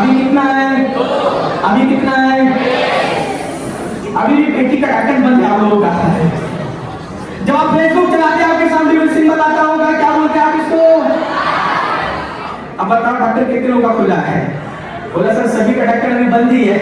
अभी कितना है? अभी कितना है? अभी भी पेटी का ढक्कन बंद है आप लोगों का। जब आप फेसबुक चलाते हैं आपके सामने भी सिंबल आता होगा, क्या बोलते हैं आप इसको? अब बताओ ढक्कन कितने लोगों का खुला है? बोला सर सभी का ढक्कन अभी बंद ही है।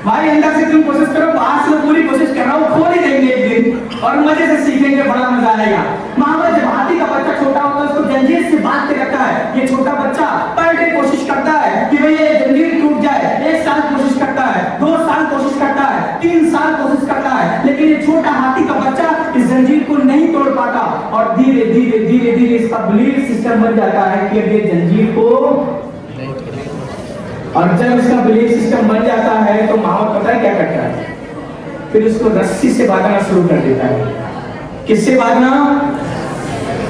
भाई अंदर से तुम कोशिश करो, बाहर से पूरी कोशिश कर रहा हूँ, खोल ही देंगे एक दिन और मजे से सीखेंगे, बड़ा मजा आएगा। महावत जब हाथी का बच्चा छोटा होता है उसको जंजीर से बांध के रखता है। ये छोटा बच्चा पर डे कोशिश करता है कि भाई ये जंजीर टूट जाए। 1 साल कोशिश करता है, 2 साल कोशिश करता है, 3 साल कोशिश करता है, लेकिन ये छोटा हाथी का बच्चा इस जंजीर को नहीं तोड़ पाता और धीरे धीरे धीरे धीरे इसका बिलीफ सिस्टम बन जाता है कि अब ये जंजीर को, और जब इसका बिलीफ सिस्टम बन जाता है तो माहौल पता है क्या करता है? फिर उसको रस्सी से बांधना शुरू कर देता है। किससे बांधना?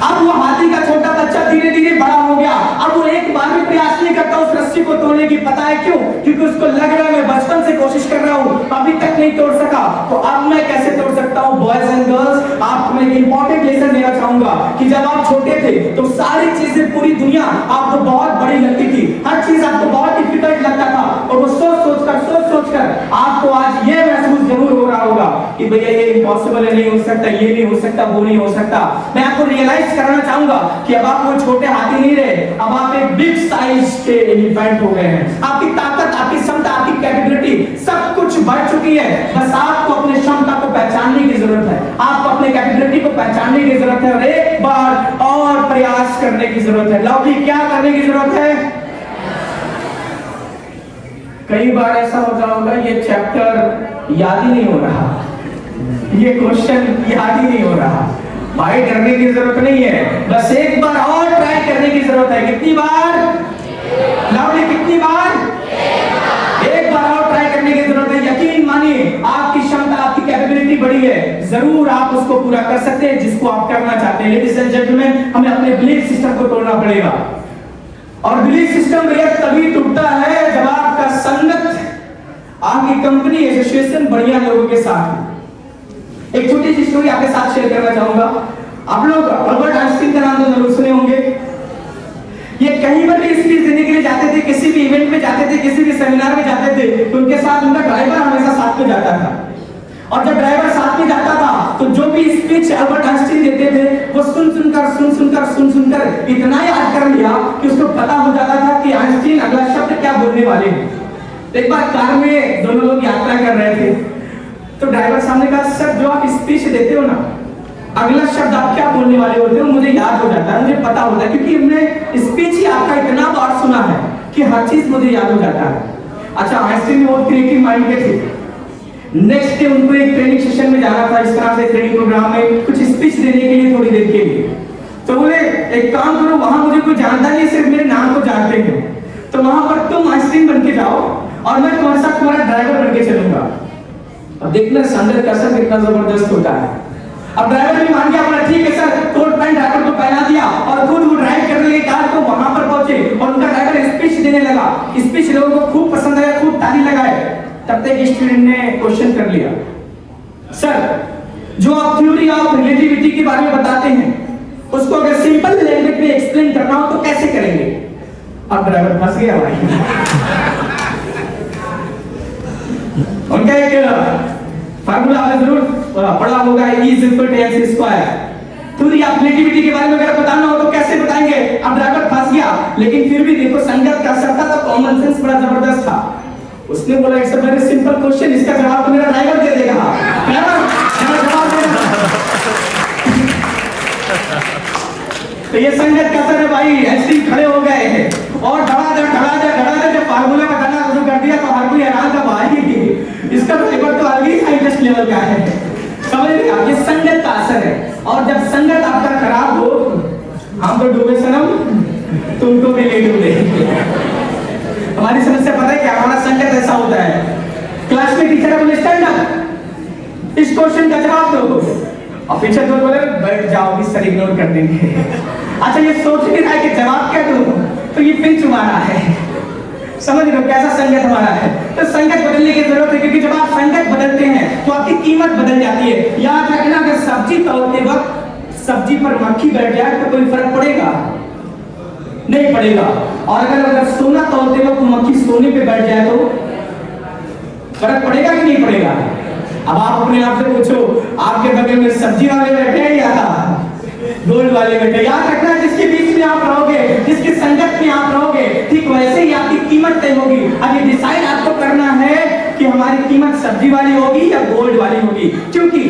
अब वो हाथी का छोटा बच्चा धीरे धीरे बड़ा हो गया। अब वो एक बार भी प्रयास नहीं करता उस रस्सी को तोड़ने की। पता है क्यों? क्योंकि उसको लग रहा है मैं बचपन से कोशिश कर रहा हूँ, अभी तक नहीं तोड़ सका, तो अब मैं कैसे तोड़ सकता हूँ? बॉयज एंड गर्ल्स, आपको मैं एक इंपॉर्टेंट लेसन देना चाहूंगा कि जब आप छोटे थे तो सारी चीजें, पूरी दुनिया आपको बहुत बड़ी लगती थी, हर चीज आपको बहुत डिफिकल्ट लगता था, और वो सोच सोच कर आपको आज ये महसूस जरूर हो रहा होगा कि भैया ये इम्पॉसिबल है, नहीं हो सकता, ये नहीं हो सकता, वो नहीं हो सकता। मैं आपको रियलाइज कराना चाहूंगा कि अब आप वो छोटे हाथी नहीं रहे, अब आप एक बिग साइज के एलिफेंट हो गए हैं। आपकी ताकत, आपकी क्षमता, आपकी कैपेबिलिटी सब कुछ बढ़ चुकी है। बस आपको अपनी क्षमता को पहचानने की जरूरत है, आपको अपने कैपेबिलिटी को पहचानने की जरूरत है और एक बार और प्रयास करने की जरूरत है। लवली, क्या करने की जरूरत है? कई बार ऐसा होता होगा ये चैप्टर याद ही नहीं हो रहा, ये क्वेश्चन याद ही नहीं हो रहा। भाई डरने की जरूरत नहीं है, बस एक बार और ट्राई करने की जरूरत है। कितनी बार? लाउडली, कितनी बार? एक बार और ट्राई करने की जरूरत है। यकीन मानिए आपकी क्षमता, आपकी कैपेबिलिटी बड़ी है, जरूर आप उसको पूरा कर सकते हैं जिसको आप करना चाहते हैं। लेडीज एंड जेंटलमैन, हमें अपने बिलीफ सिस्टम को तोड़ना पड़ेगा, और बिलीफ सिस्टम भैया तभी टूटता है जब आपका संगत, आपकी कंपनी, एसोसिएशन बढ़िया लोगों के साथ। एक छोटी सी स्टोरी आपके साथ शेयर करना चाहूंगा। आप लोग अल्बर्ट आइंस्टीन का नाम तो जरूर सुने होंगे। ये कहीं पर भी स्पीच देने के लिए जाते थे, किसी भी इवेंट में जाते थे, किसी भी सेमिनार में जाते थे, तो उनके साथ उनका ड्राइवर हमेशा साथ में जाता था। और जब ड्राइवर साथ में जाता था तो जो भी स्पीच अल्बर्ट आइंस्टीन देते थे वो सुन सुनकर इतना याद कर लिया कि उसको पता हो जाता था कि आइंस्टीन अगला शब्द क्या बोलने वाले हैं। एक बार कार में दोनों लोग यात्रा कर रहे थे, तो ड्राइवर सामने कहा, सर जो आप स्पीच देते हो ना, अगला शब्द आप क्या बोलने वाले होते हो मुझे याद हो जाता है, मुझे पता होता है, क्योंकि हमने स्पीच ही आपका इतना बार सुना है कि हर चीज मुझे याद हो जाता है। अच्छा, आइंस्टीन बहुत क्रिएटिव माइंड के थे। नेक्स्ट डे उनको एक ट्रेनिंग सेशन में जाना था, इस तरह से ट्रेनिंग प्रोग्राम में कुछ स्पीच देने के लिए थोड़ी देर के लिए। तो बोले एक काम करो, वहां मुझे कोई जानता नहीं, सिर्फ मेरे नाम को जानते हैं, तो वहां पर तुम आइंस्टीन बन के जाओ और मैं तुम्हारे साथ तुम्हारा ड्राइवर बन के चलूंगा। अब देखना संगत का असर कितना जबरदस्त होता है। अब ड्राइवर भी मान गया, बोला ठीक है सर, कोट पैंट ड्राइवर को पहना दिया और खुद वो ड्राइव करने लगे कार को, वहां पर पहुंचे और उनका ड्राइवर स्पीच देने लगा। स्पीच लोगों को खूब पसंद आया, खूब ताली लगाए। तब तक स्टूडेंट ने क्वेश्चन कर लिया, सर जो आप थ्योरी ऑफ रिलेटिविटी के बारे में बताते हैं उसको अगर सिंपल लैंग्वेज में एक्सप्लेन करना हो तो कैसे करेंगे? अब ड्राइवर फंस गया भाई। उनका एक फार्मूला आपने जरूर पढ़ा होगा, E = mc²। Theory of relativity के बारे में अगर बताना हो तो कैसे बताएंगे? अब ड्राइवर फंस गया, लेकिन फिर भी देखो संगत का असर था, तो कॉमन सेंस बड़ा जबरदस्त था। उसने बोला it's a very simple question, इसका जवाब तो मेरा ड्राइवर दे देगा। जवाब देगा। तो ये संगत का असर है भाई। ऐसे खड़े हो गए हैं और धड़ाधड़ जब फार्मूला बताना शुरू कर दिया तो हर कोई हैरान था, भाई इसका पेपर तो अलग ही साइंटिस्ट लेवल का है। समझ रहे आप? ये संगत का असर है। और जब संगत आपका खराब हो, हम तो डूबे सनम, तुमको भी ले डूबे। हमारी समस्या पता है क्या? हमारा संगत ऐसा होता है, क्लास में टीचर बोले स्टैंड अप, इस क्वेश्चन का जवाब दो, और पीछे तो बोले बैठ जाओ, भी सर इग्नोर कर देंगे। अच्छा, ये सोच भी रहा है कि जवाब क्या दूं, तो ये पिंच मारा है। समझ रहे हो कैसा संगत हमारा है? तो संगत बदलने की जरूरत है, क्योंकि जब आप संगत बदलते हैं तो आपकी कीमत बदल जाती है। याद रखना, अगर सब्जी तोड़ते वक्त सब्जी पर मक्खी बैठ जाए तो कोई फर्क पड़ेगा? नहीं पड़ेगा। और अगर सोना तोलते वक्त मक्खी सोने पे बैठ जाए तो फर्क पड़ेगा कि नहीं पड़ेगा? अब आप अपने आप से पूछो, आपके बगल में सब्जी वाले बैठे हैं या गोल्ड वाले बैठे? याद रखना, जिसके बीच में आप रहोगे, जिसकी संगत में आप रहोगे, ठीक वैसे ही आपकी कीमत तय होगी। अब ये डिसाइड आपको करना है कि हमारी कीमत सब्जी वाली होगी या गोल्ड वाली होगी। क्योंकि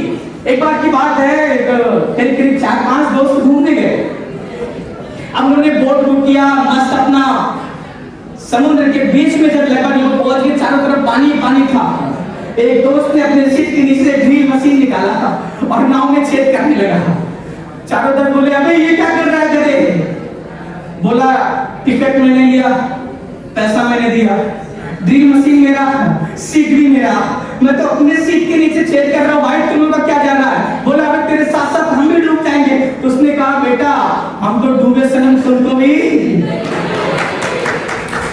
एक बार की बात है, करीब करीब 4-5 दोस्त घूमने गए। अब उन्होंने बोट बुक किया, मस्त अपना समुद्र के बीच में जब लगभग पहुंच गए, चारों तरफ पानी पानी था। एक दोस्त ने अपने सीट के नीचे ड्रिल मशीन निकाला था और नाव में छेद करने लगा। चारों तरफ बोले, अबे ये क्या कर रहा है गधे? बोला, टिकट मैंने लिया, पैसा मैंने दिया, ड्रिल मशीन मेरा, सीट भी मेरा, मैं तो अपने सीट के नीचे छेद कर रहा हूँ भाई, तुम्हें का क्या जाना है? बोला, अबे तेरे साथ साथ हम भी डूब जाएंगे। तो उसने कहा, बेटा हम तो डूबे सनम, तुमको भी।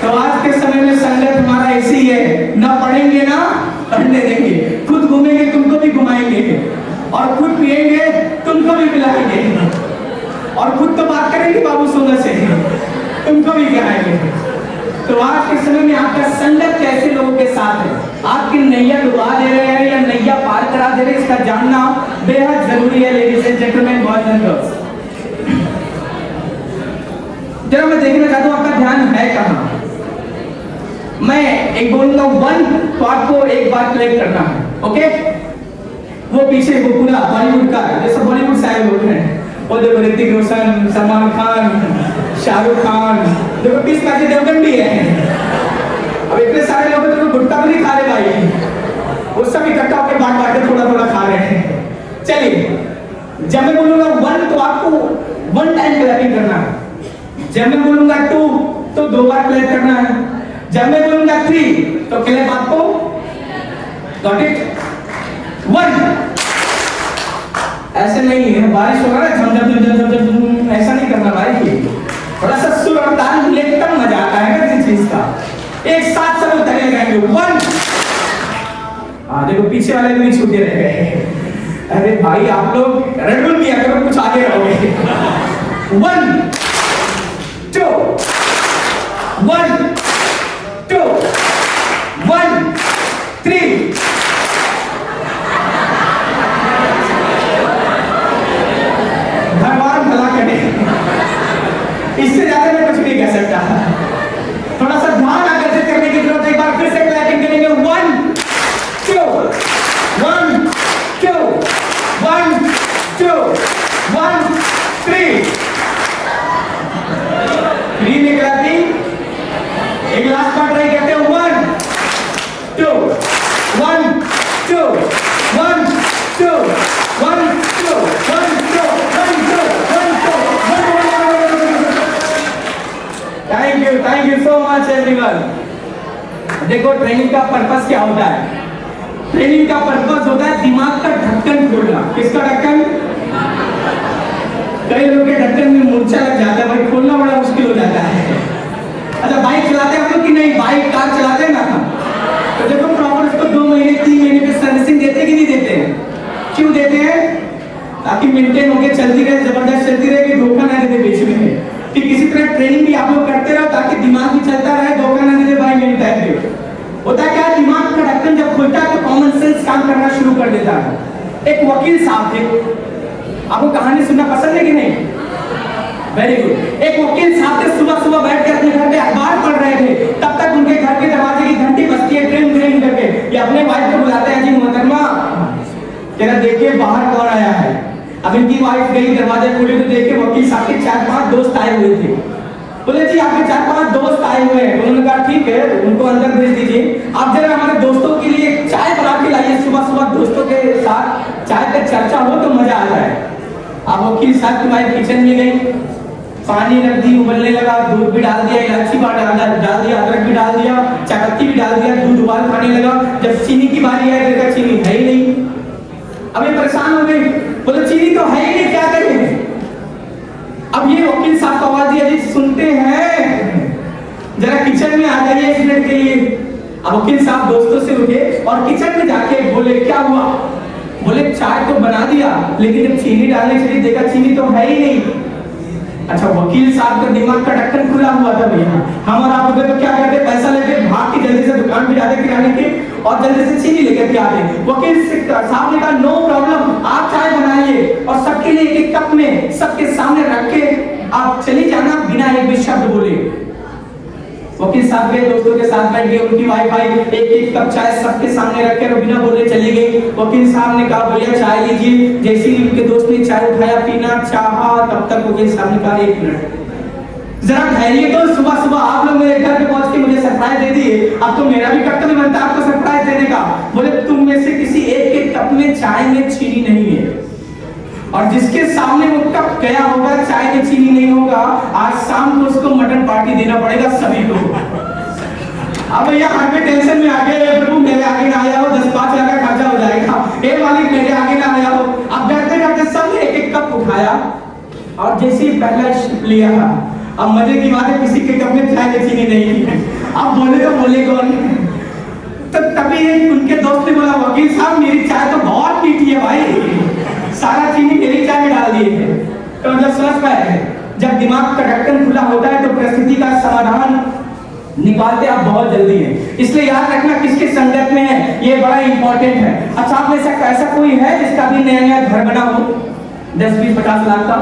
तो आज के समय में संगत हमारा ऐसी है, ना पढ़ेंगे ना पढ़ने देंगे, खुद घूमेंगे तुमको भी घुमाएंगे, और खुद पिएंगे तुमको भी पिलाएंगे, और खुद तो बात करेंगे बाबू सोना से, तुमको भी गिराएंगे। तो आज के समय में आपका संगत कैसे लोगों के साथ है, आपकी नैया डुबा दे रहे हैं या नैया पार करा दे रहे हैं, इसका जानना बेहद जरूरी है। Ladies and gentleman, boys and girls, जरा मैं देखना चाहता हूं आपका ध्यान है कहां। मैं एक बोलूंगा 1, तो आपको एक बार कलेक्ट करना है, ओके? वो पीछे वो पूरा बॉलीवुड का, जैसे बॉलीवुड से आए लोग हैं, वो देखो ऋतिक रोशन, सलमान खान, शाहरुख खान, देखो 20 पैसे देवगन भी है। अब इतने सारे लोग तो गुटखा भी नहीं खा रहे भाई, वो सब इकट्ठा होकर बांट के थोड़ा थोड़ा खा रहे हैं। चलिए, जब मैं बोलूंगा 1 तो आपको 1 टाइम क्लैपिंग करना है, जब मैं बोलूंगा 2 तो 2 बार क्लैप करना है, जब मैं बोलूंगा 3 तो क्लैप आपको, गॉट इट? 1 ऐसे नहीं है, बारिश हो रहा है झमझम झमझम झमझम, ऐसा नहीं करना भाई, थोड़ा सा सुर और ताल मिले तब मजा आता है ना किसी चीज का। एक साथ सब उतरने लगाएंगे। 1, देखो पीछे वाले भी छूटे रह गए। अरे भाई आप लोग रेड बुल पिया करो, कुछ आगे रहोगे। 1 2 1 2 1 3 भगवान भला करे, इससे ज्यादा मैं कुछ नहीं कह सकता। थोड़ा सा ध्यान आकर्षित करने की जरूरत है। एक बार फिर से क्लैपिंग करेंगे। 1 2 1 2 1 2 1 3 में क्लैपिंग। एक लास्ट पार्ट ट्राई करते हैं। 1 2 1 2 1 2 1 2 1 2 1 2 1 2 thank you so much everyone. देखो ट्रेनिंग का पर्पस क्या होता है? ट्रेनिंग का पर्पस होता है दिमाग का ढक्कन खोलना। किसका ढक्कन? कई लोगों के ढक्कन में मूर्छा लग जाता है भाई, खोलना बड़ा मुश्किल हो जाता है। अच्छा बाइक चलाते हैं हम लोग कि नहीं? बाइक कार चलाते हैं ना, तो देखो प्रॉपर उसको 2 महीने 3 महीने पे सर्विसिंग देते कि नहीं देते हैं? क्यों देते हैं? ताकि मेंटेन होके चलती रहे, जबरदस्त चलती रहे, कि धोखा ना दे बीच में। कि किसी तरह ट्रेनिंग भी आप लोग करते रहो ताकि दिमाग भी चलता रहे, धोखा ना दे भाई मेरे टाइप पे। होता क्या है, दिमाग का ढक्कन जब खुलता है तो कॉमन सेंस काम करना शुरू कर देता है। एक वकील साहब थे, आपको कहानी सुनना पसंद है कि नहीं? Very good. एक वकील साहब थे, सुबह सुबह बैठ के अपने घर पे अखबार पढ़ रहे थे, तब तक उनके घर के दरवाजे की घंटी बजती है, ट्रेन ट्रेन करके। ये अपने वाइफ को बुलाते हैं, जी मोहतरमा जरा देखिए बाहर कौन आया है। अब इनकी वाइफ गई, दरवाजा खोले तो देखे वकील साहब के 4-5 दोस्त आए हुए थे। बोले जी आपके 4-5 दोस्त आए हुए हैं। उन्होंने कहा ठीक है, उनको अंदर भेज दीजिए। आप जरा हमारे दोस्तों के लिए चाय बना के लाइए, सुबह सुबह दोस्तों के साथ चाय पे चर्चा हो तो मजा आ जाए। अब वकील साहब की वाइफ किचन में गई, पानी रख दी, उबलने लगा, दूध भी डाल दिया, इलायची डाल दिया, अदरक भी डाल दिया, चायपत्ती भी डाल दिया, दूध उबाल खाने लगा। जब चीनी की बारी आई, देखा चीनी है ही नहीं। अब ये परेशान हो गई, बोले चीनी तो है ही नहीं, क्या करें? अब ये वकील साहब को आवाज दिया, जी सुनते हैं, जरा किचन में आ जाइए 1 मिनट के लिए। अब वकील साहब दोस्तों से उठे और किचन में जाके बोले क्या हुआ? बोले चाय तो बना दिया, लेकिन जब चीनी डालने चली देखा चीनी तो है ही नहीं। अच्छा, वकील साहब का दिमाग का ढक्कन खुला हुआ था भैया। हम और आप होते तो क्या करते, पैसा लेके भाग के जल्दी से दुकान पे जाते किराने की और जल्दी से चीनी लेकर के आते। वकील साहब ने कहा नो प्रॉब्लम, आप चाय बनाइए और सबके लिए एक एक कप में सबके सामने रख के आप चली जाना बिना एक भी शब्द बोले। वकील साहब गए, दोस्तों के साथ बैठ गए, उनकी वाईफाई एक एक कप चाय सबके सामने रख कर बिना बोले चली गई। वकील साहब ने कहा भैया चाय लीजिए। जैसे ही उनके दोस्त ने चाय उठाया, पीना चाहा, तब तक वकील साहब ने कहा 1 मिनट जरा धैर्य, तो सुबह सुबह आप लोग मेरे घर पे पहुंच के मुझे सरप्राइज दे दिए, अब तो मेरा भी कर्तव्य बनता है आपको सरप्राइज देने का। बोले तुम में से किसी एक के कप में चाय में चीनी नहीं है, और जिसके सामने वो कप गया होगा चाय में चीनी नहीं होगा, आज शाम को उसको मटन पार्टी देना पड़ेगा सभी को। अब भैया हर में टेंशन में आ गए, प्रभु मेरे आगे ना आया हो, 10-5 लाख का खर्चा हो जाएगा, हे मालिक मेरे आगे ना आया हो। अब डरते डरते सब एक एक कप उठाया और जैसे ही पहला शिप लिया, अब मजे की बात है किसी के कप में चाय में चीनी नहीं है। अब बोले तो बोले कौन? तो तभी उनके दोस्त ने बोला वकील साहब मेरी चाय तो बहुत मीठी है भाई, सारा चीनी मेरी चाय में डाल दिए थे। तो मतलब समझ पाए, जब दिमाग का ढक्कन खुला होता है तो परिस्थिति का समाधान निकालते आप बहुत जल्दी है। इसलिए याद रखना किसके संगत में है, ये बड़ा इंपॉर्टेंट है। अच्छा, आप में से ऐसा कोई है जिसका भी नया नया घर बना हो, 10-20-50 लाख का?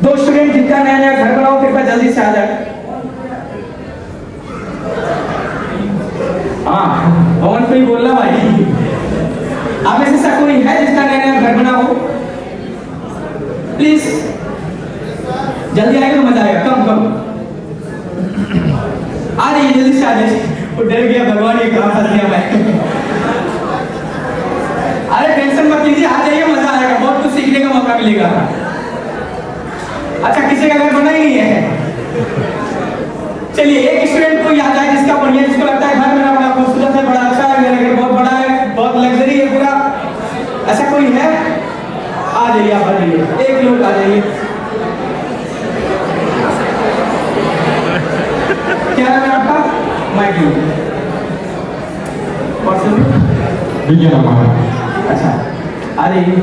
2 स्टूडेंट जिनका नया नया घर बना हो कृपया जल्दी से आ जाए। हाँ, भवन पे ही बोलना भाई। आप में से ऐसा कोई है जिसका नया नया घर बना हो? प्लीज जल्दी आएगा तो मजा आएगा। कम आ रही जल्दी से आ जाइए। वो डर गया, भगवान ये काम कर दिया मैं। अरे टेंशन मत लीजिए, आ जाइए, मजा आएगा, बहुत कुछ सीखने का मौका मिलेगा। अच्छा, किसी का घर बना ही नहीं है? चलिए एक स्टूडेंट को याद आए जिसका बढ़िया, जिसको लगता है घर मेरा बड़ा खूबसूरत है, बड़ा अच्छा है, मेरा घर बहुत बड़ा है, बहुत लग्जरी है पूरा, ऐसा कोई है? आ जाइए, आप आ जाइए, एक लोग आ जाइए। क्या नाम है आपका? माइकल। विजय नाम है। अच्छा, आ जाइए।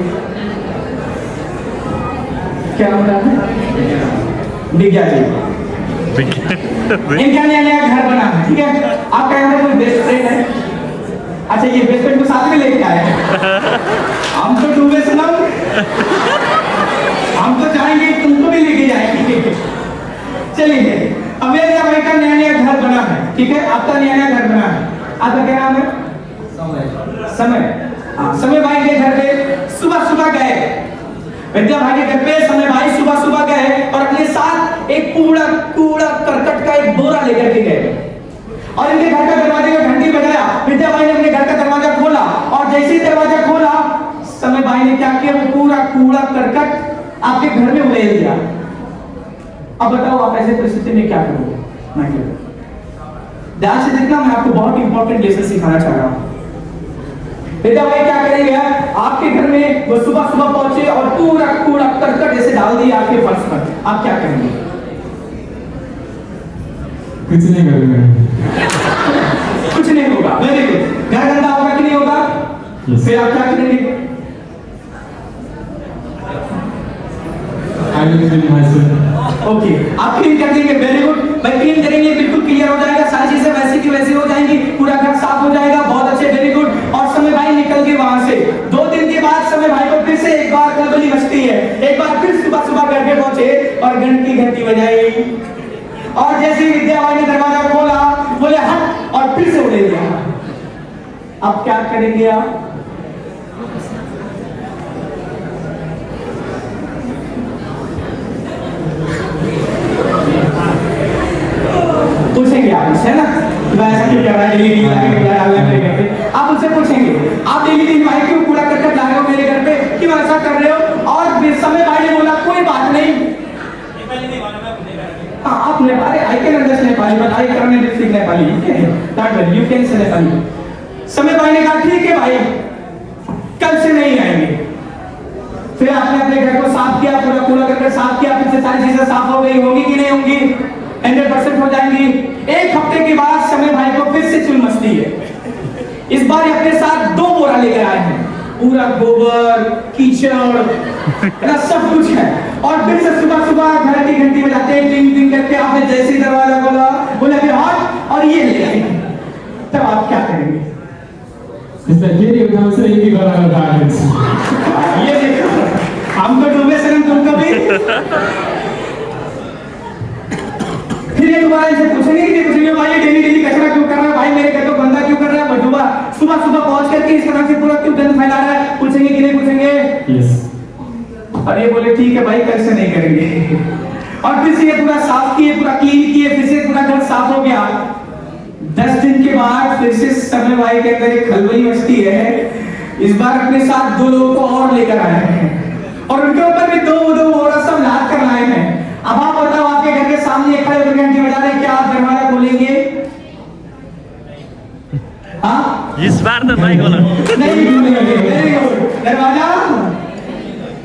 क्या नाम है? विज्ञा जी। इनका नया नया घर बना है, ठीक है? आपका यहाँ कोई बेस्ट फ्रेंड है? अच्छा, ये बेस्ट फ्रेंड को साथ में लेके आए हैं। हम तो डूबे सनम, हम तो चाहेंगे तुमको भी लेके जाएंगे। चलिए, अब मेरे भाई का नया नया घर बना है, ठीक है? आपका नया नया घर बना है, आपका क्या नाम है? समय। हाँ, समय भाई के घर पे सुबह सुबह गए, विद्या भाई के घर पे समय भाई सुबह सुबह गए और अपने साथ एक कूड़ा करकट का एक बोरा लेकर के गए और इनके घर का दरवाजे का घंटी बजाया। विद्या भाई ने अपने घर का दरवाजा खोला और जैसे ही दरवाजा खोला, समय भाई ने क्या किया, वो पूरा कूड़ा करकट आपके घर में उड़ेल दिया। अब बताओ आप ऐसे परिस्थिति में क्या करोगे? ध्यान से देखना, मैं आपको बहुत इंपॉर्टेंट लेसन सिखाना चाह रहा हूँ। विद्या भाई क्या करेंगे, आपके घर में वो सुबह सुबह पहुंचे और पूरा कूड़ा करकट ऐसे डाल दिया आपके फर्श पर, आप क्या करेंगे? कुछ नहीं करेंगे। कुछ नहीं होगा, वेरी गुड। घर गंदा होगा कि नहीं होगा? फिर आप क्या करेंगे? ओके, आप क्लीन कर देंगे, वेरी गुड। भाई क्लीन करेंगे, बिल्कुल क्लियर हो जाएगा, सारी चीजें वैसी की वैसी हो जाएंगी, पूरा घर साफ हो जाएगा, बहुत अच्छे, वेरी गुड। और समय भाई निकल गए वहां से। 2 दिन के बाद समय भाई को फिर से एक बार खलबली मचती है, एक बार फिर सुबह सुबह घर पे पहुंचे और घंटी बजाई और जैसे विद्या भाई ने दरवाजा खोला, बोले हट, और फिर से उड़े दिया। अब क्या करेंगे आप? पूछेंगे आप उससे, है ना, मैं ऐसा क्यों कर रहा है, डेली आप उनसे पूछेंगे, आप डेली भाई क्यों कूड़ा करकट ला रहे हो मेरे घर पे, क्यों ऐसा कर रहे हो? और समय भाई ने बोला कोई बात नहीं। हाँ, आप Nepali, I can understand Nepali, but I can not speak Nepali, not well, you can say Nepali. समय भाई ने कहा ठीक है भाई, कल से नहीं आएंगे। फिर आपने अपने घर को साफ किया, पूरा कूड़ा करकट साफ किया, फिर से सारी चीजें साफ हो गई होंगी कि नहीं होंगी? 100% हो जाएंगी। एक हफ्ते के बाद समय भाई को फिर से चुल मचती है। इस बार अपने साथ 2 बोरा लेकर आए हैं, पूरा गोबर कीचड़ ना सब कुछ है। और फिर से सुबह सुबह घर की घंटी बजाते हैं, टिंग टिंग करके। आपने जैसे ही दरवाजा खोला, बोले कि हट, और ये ले आए, तब आप क्या करेंगे? ये देखो, हम तो डूबे सर, तुम कभी। फिर ये दोबारा इसे पूछेंगे भाई डेली डेली कचरा क्यों कर रहा है, भाई मेरे घर को गंदा क्यों कर रहा है, बटुआ सुबह सुबह पहुंच करके इस तरह से पूरा क्यों गंद फैला रहा है? पूछेंगे कि नहीं पूछेंगे? यस। और ये बोले ठीक है भाई, कल से नहीं करेंगे। और फिर से ये पूरा साफ किए, पूरा क्लीन किए, फिर से पूरा घर साफ हो गया। 10 दिन के बाद फिर से समय भाई के अंदर एक खलबली मचती है। इस बार अपने साथ 2 लोगों को और लेकर आए हैं, और उनके ऊपर भी दो औरत सब लाद कर लाए हैं। अब आप बताओ, आपके घर के सामने खड़े होकर घंटी बजा रहे, क्या आप दरवाजा खोलेंगे? हाँ, इस बार तो नहीं खोला। नहीं खोलेंगे दरवाजा,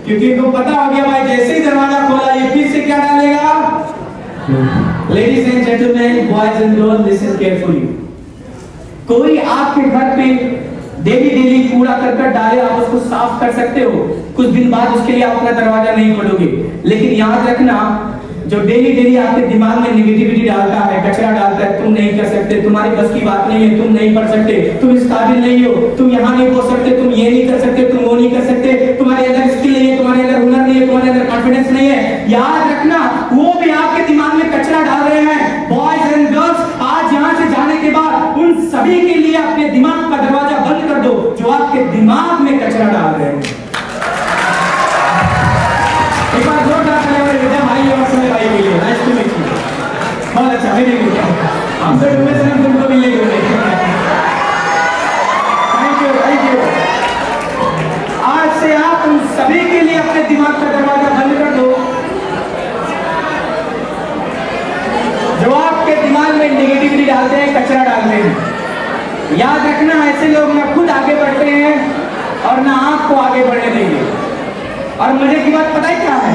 क्योंकि इनको पता हो गया भाई जैसे ही दरवाजा खोला ये फिर से क्या डालेगा? Ladies and gentlemen, boys and girls, listen carefully. कोई आपके घर पे डेली डेली कूड़ा करकट डाले, आप उसको साफ कर सकते हो। कुछ दिन बाद उसके लिए आप अपना दरवाजा नहीं खोलोगे, लेकिन याद रखना, जो डेली डेली आपके दिमाग में नेगेटिविटी डालता है, कचरा डालता है, तुम नहीं कर सकते, तुम्हारी बस की बात नहीं है, तुम नहीं पढ़ सकते, तुम इस काबिल नहीं हो, तुम यहाँ नहीं पहुंच सकते, तुम ये नहीं कर सकते, तुम वो नहीं कर सकते, तुम्हारे अंदर स्किल नहीं है, तुम्हारे अंदर हुनर नहीं है, तुम्हारे अंदर कॉन्फिडेंस नहीं है, याद रखना वो भी आपके दिमाग में कचरा डाल रहे हैं। बॉयज एंड गर्ल्स, आज यहाँ से जाने के बाद उन सभी के लिए अपने दिमाग का दरवाजा बंद कर दो जो आपके दिमाग में कचरा डाल रहे हैं। एक बार जोरदार तालियां विजय भाई और सुनील भाई के लिए। Nice to meet you. बहुत अच्छा, वेरी गुड। हम सब डूबे सर, तुमको मिलेंगे। Thank you. आज से आप उन सभी के लिए अपने दिमाग का दरवाजा बंद कर दो जो आपके दिमाग में नेगेटिविटी डालते हैं, कचरा डालते हैं। याद रखना, ऐसे लोग ना खुद आगे बढ़ते हैं और ना आपको आगे बढ़ने देंगे। और मजे की बात पता है क्या है?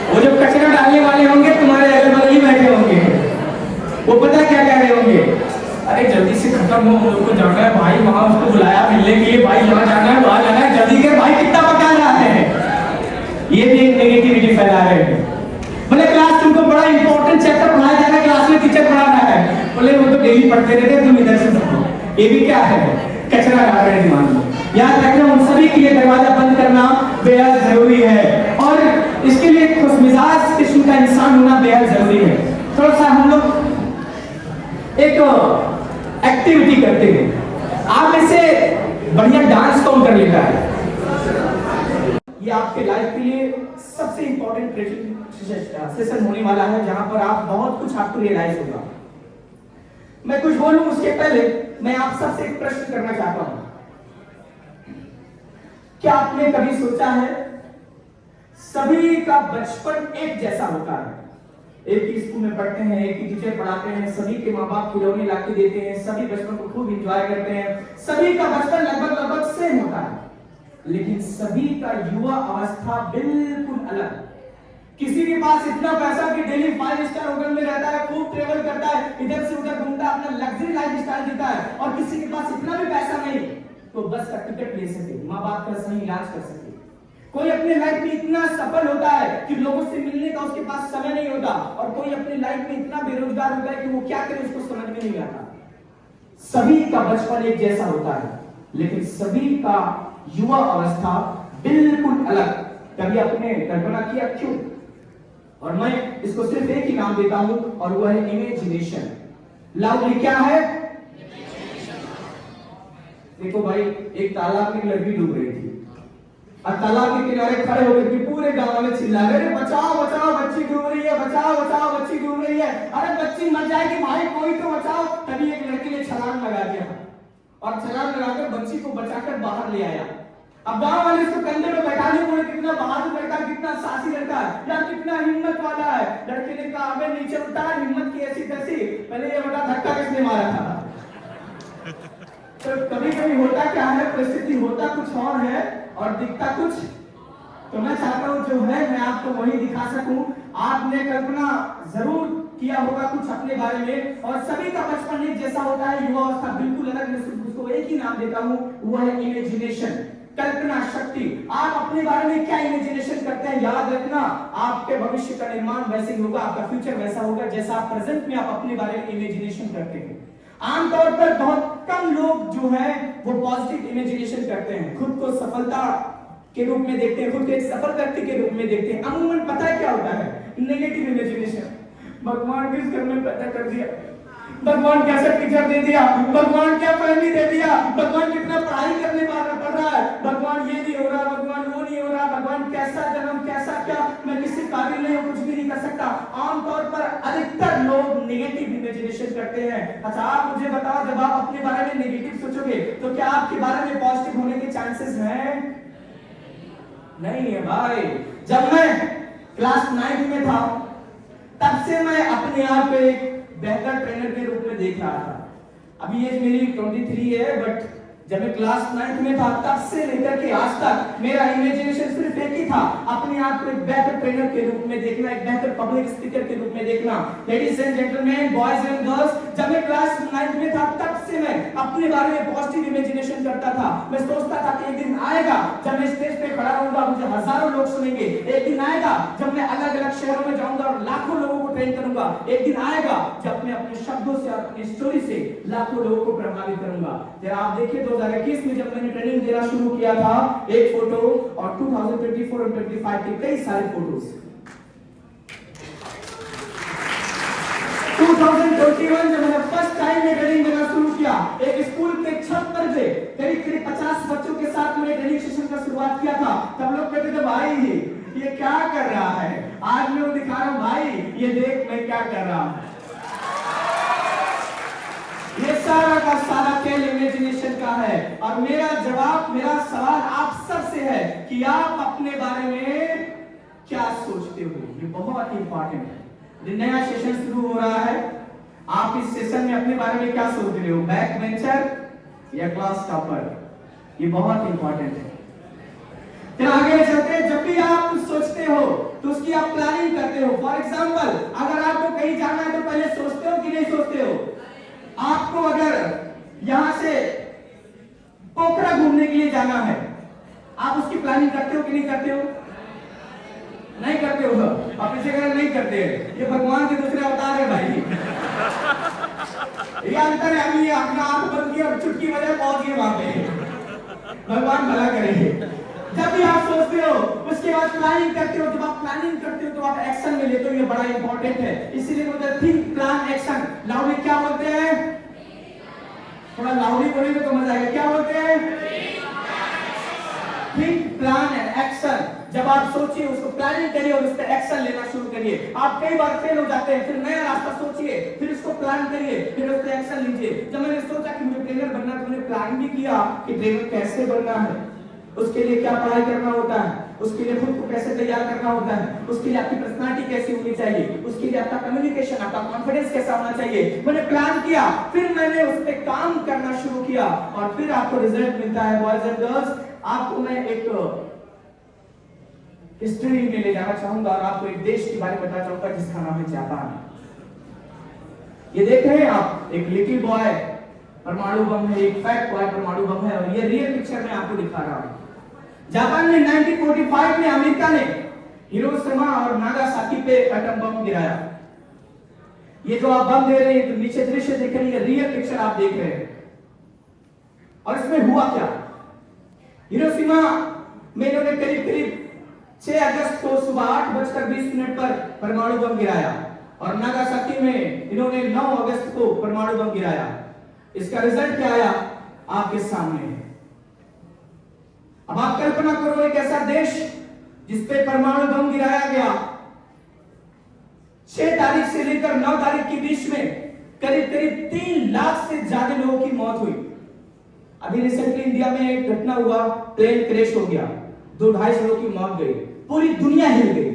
वो जो कचरा डालने वाले होंगे तुम्हारे अगल बगल ही बैठे होंगे, वो पता क्या कह रहे होंगे? अरे जल्दी से खत्म हो, हम लोग को जाना है भाई, वहां उसको बुलाया मिलने के लिए, भाई यहाँ जाना है, वहां जाना है, जल्दी कर भाई, कितना पका रहा है। ये भी एक नेगेटिविटी फैला रहे हैं। बोले क्लास तुमको बड़ा इंपॉर्टेंट चैप्टर पढ़ाया जा रहा है, क्लास में टीचर पढ़ा रहा है, बोले वो तो डेली पढ़ते रहते हैं, तुम इधर से पढ़ो। ये भी क्या है? कचरा डाल रहे हैं दिमाग में। याद रखना, उन सभी के लिए दरवाजा बंद करना बेहद जरूरी है, और इसके लिए खुशमिजाज किस्म का इंसान होना बेहद जरूरी है। थोड़ा सा हम लोग एक एक्टिविटी करते हैं। आप इसे बढ़िया डांस कौन कर लेता है? ये आपके लाइफ के लिए सबसे इंपॉर्टेंट सेशन होने वाला है, जहां पर आप बहुत कुछ आपको रियलाइज होगा। मैं कुछ बोलूं उसके पहले मैं आप सबसे एक प्रश्न करना चाहता हूं। क्या आपने कभी सोचा है सभी का बचपन एक जैसा होता है? एक ही स्कूल में पढ़ते हैं, एक ही टीचर पढ़ाते हैं, सभी के माँ बाप खिलौने लाके देते हैं, सभी बचपन को खूब एंजॉय करते हैं, सभी का बचपन लगभग सेम होता है, लेकिन सभी का युवा अवस्था बिल्कुल अलग। किसी के पास इतना पैसा कि डेली 5 स्टार होटल में रहता है, खूब ट्रेवल करता है, इधर से उधर घूमता है, अपना लग्जरी लाइफ स्टाइल जीता है, और किसी के पास इतना भी पैसा नहीं तो बस का टिकट ले सके, माँ बाप का सही इलाज कर सके। कोई अपने लाइफ में इतना सफल होता है कि लोगों से मिलने का उसके पास समय नहीं होता, और कोई अपनी लाइफ में इतना बेरोजगार होता है कि वो क्या करे उसको समझ में नहीं आता। सभी का बचपन एक जैसा होता है, लेकिन सभी का युवा अवस्था बिल्कुल अलग। कभी आपने कल्पना किया क्यों? और मैं इसको सिर्फ एक ही नाम देता हूं, और वो है इमेजिनेशन। लाउडली क्या है? देखो भाई, एक तालाब में एक लड़की डूब रही थी, और तालाब के किनारे खड़े होकर के पूरे गांव में चिल्ला रहे, अरे बचाओ बचाओ बच्ची डूब रही है, बचाओ बचाओ बच्ची डूब रही है, अरे बच्ची मर जाएगी भाई, कोई तो बचाओ। तभी एक लड़की ने छलांग लगा दिया, और छलांग लगाकर बच्ची को बचाकर बाहर ले आया। अब गांव वाले इसको कंधे में बैठाने बोले, कितना बहादुर लड़का, कितना साहसी लड़का है, या कितना हिम्मत वाला है। लड़के ने कहा, अबे नीचे उतार, हिम्मत की ऐसी तैसी, पहले ये बता धक्का किसने मारा था। तो कभी कभी होता क्या है, परिस्थिति होता कुछ और है और दिखता कुछ। तो मैं चाहता हूं जो है मैं आपको वही दिखा सकूं। आपने कल्पना जरूर किया होगा कुछ अपने बारे में, और सभी का बचपन एक जैसा होता है, युवा अवस्था बिल्कुल अलग। मैं उसको एक ही नाम देता हूं, वो है इमेजिनेशन। कल्पना शक्ति, आप अपने बारे में क्या इमेजिनेशन करते हैं, याद रखना आपके भविष्य का निर्माण वैसे ही होगा, आपका फ्यूचर वैसा होगा जैसा आप प्रेजेंट में आप अपने बारे में इमेजिनेशन करते हैं। आमतौर पर बहुत कम लोग जो हैं वो पॉजिटिव इमेजिनेशन करते हैं, खुद को सफलता के रूप में देखते हैं, खुद को एक सफल व्यक्ति के रूप में देखते हैं। अमूमन पता है क्या होता है? Negative imagination. भगवान किस घर में पैदा कर दिया, भगवान कैसा टीचर दे दिया, भगवान क्या फैमिली दे दिया, भगवान कितना पढ़ाई करने पड़ रहा है, भगवान ये नहीं हो रहा, भगवान वो नहीं हो रहा, भगवान कैसा जन्म कैसा क्या, मैं किसी काबिल नहीं हूं, कुछ भी नहीं कर सकता। आमतौर पर अधिकतर लोग नेगेटिव इमेजिनेशन करते हैं। अच्छा आप मुझे बताओ, जब आप अपने बारे में नेगेटिव सोचोगे तो क्या आपके बारे में पॉजिटिव होने के चांसेस हैं? नहीं है भाई। जब मैं क्लास 9 में था तब से मैं अपने आप को एक बेहतर ट्रेनर के रूप में देख रहा था। अभी एज मेरी 23 है, बट जब मैं क्लास 9 में था तब से लेकर के आज तक मेरा इमेजिनेशन सिर्फ एक ही था, अपने आप को एक बेहतर ट्रेनर के रूप में देखना, एक बेहतर पब्लिक स्पीकर के रूप में देखना। Ladies and gentleman, boys and girls, जब मैं क्लास 9 में था तब से मैं अपने बारे में पॉजिटिव इमेजिनेशन करता था। मैं सोचता था कि एक दिन आएगा जब मैं स्टेज पे खड़ा रहूंगा, मुझे हजारों लोग सुनेंगे। एक दिन आएगा जब मैं अलग अलग शहरों में जाऊंगा और लाखों लोगों को ट्रेन करूंगा। एक दिन आएगा जब मैं अपने शब्दों से, अपनी स्टोरी से लाखों लोगों को प्रभावित करूंगा। जरा आप देखिए 2021 में जब मैंने ट्रेनिंग देना शुरू किया था, एक फोटो और 2024 और 25 के कई सारे फोटोज। 2021 जब मैंने फर्स्ट टाइम में ट्रेनिंग देना शुरू किया, एक स्कूल के छत पर से करीब 50 बच्चों के साथ मैंने ट्रेनिंग सेशन का शुरुआत किया था। तब लोग कहते थे भाई ये क्या कर रहा है, आज मैं दिखा रहा हूं भाई, ये देख मैं क्या कर रहा हूं। ये सारा का सारा खेल इमेजिनेशन का है। और मेरा जवाब, मेरा सवाल आप सबसे है कि आप अपने बारे में क्या सोचते हो। ये बहुत इंपॉर्टेंट है। नया सेशन शुरू हो रहा है, आप इस सेशन में अपने बारे में क्या सोच रहे हो, बैक बेंचर या क्लास टॉपर? ये बहुत इंपॉर्टेंट है। फिर आगे चलते हैं, जब भी आप कुछ सोचते हो तो उसकी आप प्लानिंग करते हो। फॉर एग्जांपल, अगर आपको कहीं जाना है तो पहले सोचते हो कि नहीं सोचते हो? आपको अगर यहां से पोखरा घूमने के लिए जाना है, आप उसकी प्लानिंग करते हो कि नहीं करते हो? नहीं करते हो। आप इसे अगर नहीं करते, ये भगवान के दूसरे अवतार है भाई। ये अंतर है। अभी अपना आंख बंद किया और चुटकी बजाए पहुंच गए वहां पे। भगवान भला करेंगे। जब भी आप सोचते हो उसके बाद प्लानिंग करते हो। जब आप प्लानिंग करते हो तो आप एक्शन में लेते हो। ये बड़ा इंपॉर्टेंट है। इसीलिए बोलते हैं थिंक प्लान एक्शन। लाउडली क्या बोलते हैं? थोड़ा लाउडली बोलेंगे तो मजा आएगा। क्या बोलते हैं? Think plan and action. जब आप सोचिए, उसको प्लानिंग करिए और उस पर एक्शन लेना शुरू करिए। आप कई बार फेल हो जाते हैं, फिर नया रास्ता सोचिए, फिर उसको प्लान करिए, फिर उस पर एक्शन लीजिए। जब मैंने सोचा कि मुझे ट्रेनर बनना है तो मैंने प्लान भी किया कि ट्रेनर कैसे बनना है, उसके लिए क्या पढ़ाई करना होता है, उसके लिए खुद को कैसे तैयार करना होता है, उसके लिए आपकी पर्सनालिटी कैसी होनी चाहिए, उसके लिए आपका कम्युनिकेशन, आपका कॉन्फिडेंस कैसा होना चाहिए। मैंने प्लान किया, फिर मैंने उस पर काम करना शुरू किया और फिर आपको रिजल्ट मिलता है। बॉयज एंड गर्ल्स, आपको मैं एक हिस्ट्री में ले जाना चाहूंगा और आपको एक देश के बारे में बताना चाहूंगा जिसका नाम है जापान। ये देख रहे हैं आप, एक लिटिल बॉय परमाणु बम है, एक फैट बॉय परमाणु बम है, और ये रियल पिक्चर में आपको दिखा रहा हूं। जापान में 1945 में अमेरिका ने हिरोशिमा और नागासाकी पे एटम बम गिराया। ये जो आप बम दे रहे हैं, नीचे दृश्य देख रहे हैं, रियल पिक्चर आप देख रहे हैं। और इसमें हुआ क्या? हिरोशिमा में इन्होंने करीब 6 अगस्त को सुबह 8:20 पर परमाणु बम गिराया और नागासाकी में इन्होंने 9 अगस्त को परमाणु बम गिराया। इसका रिजल्ट क्या आया आपके सामने है। अब आप कल्पना करो, एक ऐसा देश जिस पे परमाणु बम गिराया गया, 6 तारीख से लेकर 9 तारीख के बीच में करीब 3 लाख से ज्यादा लोगों की मौत हुई। अभी रिसेंटली इंडिया में एक घटना हुआ, प्लेन क्रैश हो गया, 2-2.5 लोगों की मौत गई, पूरी दुनिया हिल गई।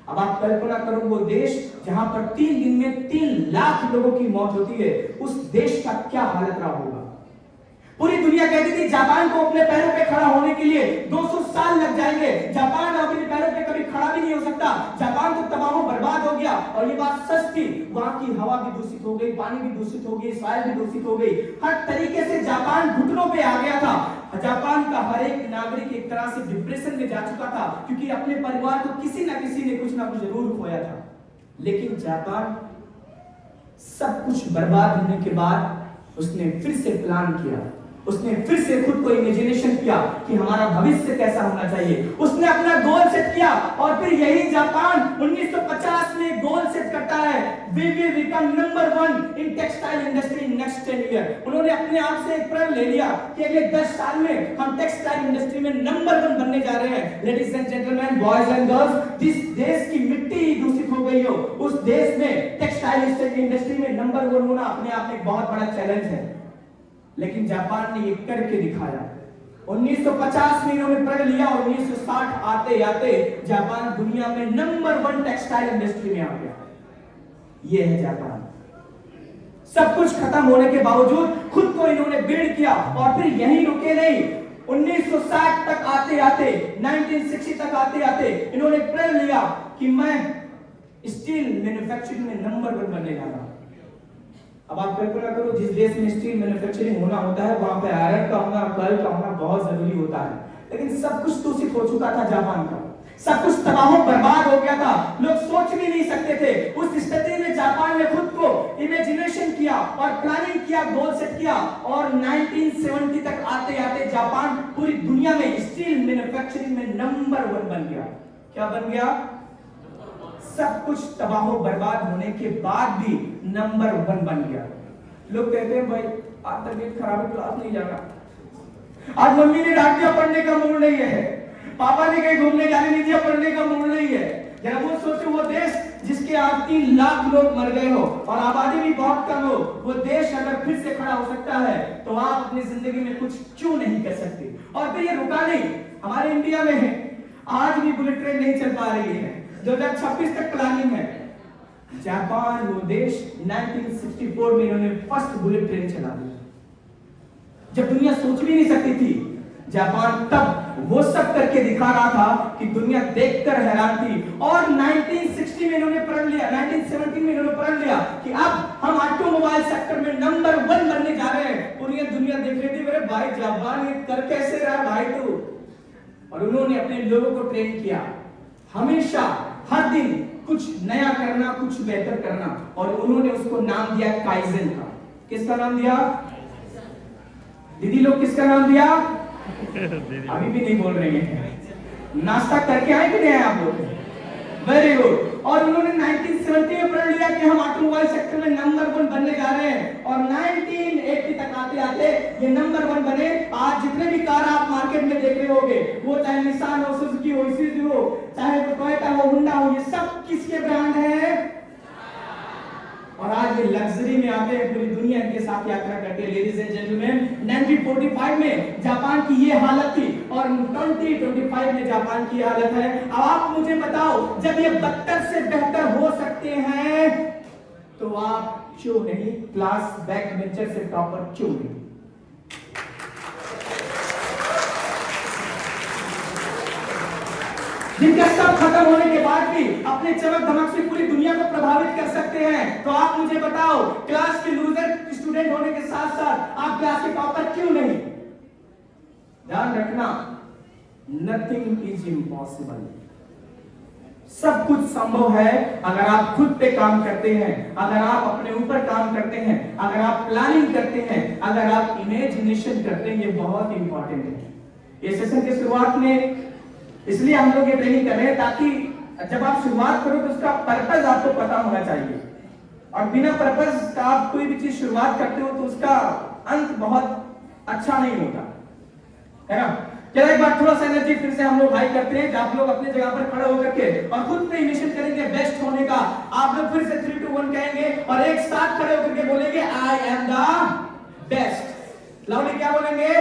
अब आप कल्पना करो, वो देश जहां पर 3 दिन में 3 लाख लोगों की मौत होती है, उस देश का क्या हालत रहा होगा। पूरी दुनिया कहती थी जापान को अपने पैरों पे खड़ा होने के लिए 200 साल लग जाएंगे, जापान अपने पैरों पे कभी खड़ा भी नहीं हो सकता, जापान तो तबाह बर्बाद हो गया। और ये बात सच थी। वहां की हवा भी दूषित हो गई, पानी भी दूषित हो गई, सॉइल भी दूषित हो गई, हर तरीके से जापान घुटनों पे आ गया था। जापान का हर एक नागरिक एक तरह से डिप्रेशन में जा चुका था, क्योंकि अपने परिवार को किसी ना किसी ने कुछ ना कुछ जरूर खोया था। लेकिन जापान सब कुछ बर्बाद होने के बाद उसने फिर से प्लान किया, उसने फिर से खुद को इमेजिनेशन किया कि हमारा भविष्य कैसा होना चाहिए। उसने अपना गोल सेट किया और फिर यही जापान 1950 में गोल सेट करता है, we will become number 1 in textile industry in next 10 year. उन्होंने अपने आप से एक प्रण ले लिया कि अगले 10 साल में हम टेक्सटाइल इंडस्ट्री में नंबर 1 बनने जा रहे हैं। Ladies and gentleman, boys and girls, जिस देश की मिट्टी दूषित हो गई हो, उस देश में टेक्सटाइल इंडस्ट्री में नंबर 1 होना अपने आप में एक बहुत बड़ा चैलेंज है। लेकिन जापान ने ये करके दिखाया। 1950 में इन्होंने प्रण लिया और 1960 आते आते जापान दुनिया में नंबर 1 टेक्सटाइल इंडस्ट्री में आ गया। ये है जापान। सब कुछ खत्म होने के बावजूद खुद को इन्होंने बिल्ड किया और फिर यहीं रुके नहीं। 1960 तक आते आते, 1960 तक आते आते इन्होंने प्रण लिया कि मैं स्टील मैन्युफैक्चरिंग में नंबर 1 बनने जा रहा हूं। अब आप कल्पना करो, जिस देश में स्टील मैन्युफैक्चरिंग होना होता है वहां पे आयरन का होना, कल का होना बहुत जरूरी होता है। लेकिन सब कुछ दूषित हो चुका था जापान का, सब कुछ तबाह बर्बाद हो गया था, लोग सोच भी नहीं सकते थे। उस स्थिति में जापान ने खुद को इमेजिनेशन किया और प्लानिंग किया, गोल सेट किया और 1970 तक आते आते जापान पूरी दुनिया में स्टील मैन्युफैक्चरिंग में नंबर 1 बन गया। क्या बन गया? सब कुछ तबाह बर्बाद होने के बाद भी नंबर 1 बन गया। लोग कहते हैं भाई आज तबीयत खराब है, क्लास नहीं जाना, आज मम्मी ने डांट दिया, पढ़ने का मूड नहीं है, पापा ने कहीं घूमने जाने नहीं दिया, पढ़ने का मूड नहीं है। जरा वो सोचो, वो देश जिसके आज 3 लाख लोग मर गए हो और आबादी भी बहुत कम हो, वो देश अगर फिर से खड़ा हो सकता है तो आप अपनी जिंदगी में कुछ क्यों नहीं कर सकते? और फिर ये रुका नहीं, हमारे इंडिया में आज भी बुलेट ट्रेन नहीं चल पा रही है, 2026 तक प्लानिंग है। जापान वो देश 1964 में इन्होंने फर्स्ट बुलेट ट्रेन चला दी, जब दुनिया सोच भी नहीं सकती थी। जापान तब वो सब करके दिखा रहा था कि दुनिया देखकर हैरान थी। और 1960 में इन्होंने प्रण लिया, 1970 में इन्होंने प्रण लिया कि अब हम ऑटोमोबाइल सेक्टर में नंबर 1 बनने जा रहे हैं। पूरी दुनिया देख रही थी, मेरे भाई जापान ये कर कैसे रहा भाई तू। और उन्होंने अपने लोगों को ट्रेन किया, हमेशा हर दिन कुछ नया करना, कुछ बेहतर करना। और उन्होंने उसको नाम दिया काइजन का। किसका नाम दिया? दीदी लोग किसका नाम दिया? अभी भी नहीं बोल रही हैं। नाश्ता करके आए कि नहीं आए आप लोग? Very good. और उन्होंने 1970 में प्रण लिया कि हम ऑटोमोबाइल सेक्टर में नंबर 1 बनने जा रहे हैं। और 1980 तक आते आते ये नंबर 1 बने। आज जितने भी कार आप मार्केट में देख रहे होंगे, वो चाहे निसान हो, सुजुकी हो, इसूजू हो, चाहे टोयोटा हो, होंडा हो, ये सब किसके ब्रांड है? और आज ये लग्जरी में आते हैं, पूरी दुनिया के साथ यात्रा करते हैं। लेडीज एंड जेंटलमैन, 1945 में जापान की ये हालत थी और 2025 में जापान की हालत है। अब आप मुझे बताओ, जब ये बदतर से बेहतर हो सकते हैं तो आप क्यों नहीं क्लास बैक बेंचर से टॉपर क्यों नहीं? जिनका सब खत्म होने के बाद भी अपने चमक धमक से पूरी दुनिया को प्रभावित कर सकते हैं, तो आप मुझे बताओ, क्लास के लूजर स्टूडेंट होने के साथ साथ आप क्लास के टॉपर क्यों नहीं? ध्यान रखना, नथिंग इज इम्पॉसिबल। सब कुछ संभव है अगर आप खुद पे काम करते हैं, अगर आप अपने ऊपर काम करते हैं, अगर आप प्लानिंग करते हैं, अगर आप इमेजिनेशन करते हैं। ये बहुत इंपॉर्टेंट है। ये सेशन की शुरुआत में इसलिए हम लोग ये ट्रेनिंग कर रहे हैं ताकि जब आप शुरुआत करो तो उसका पर्पस आपको पता होना चाहिए। और बिना पर्पस का आप कोई भी चीज शुरुआत करते हो तो उसका अंत बहुत अच्छा नहीं होता है ना। चलो एक बार थोड़ा सा एनर्जी फिर से हम लोग हाई करते हैं। आप लोग अपने जगह पर खड़े होकर के और खुद पे मिशन करेंगे बेस्ट होने का। आप लोग फिर से 3 2 1 कहेंगे और एक साथ खड़े होकर के बोलेंगे I am the best. Loudly क्या बोलेंगे?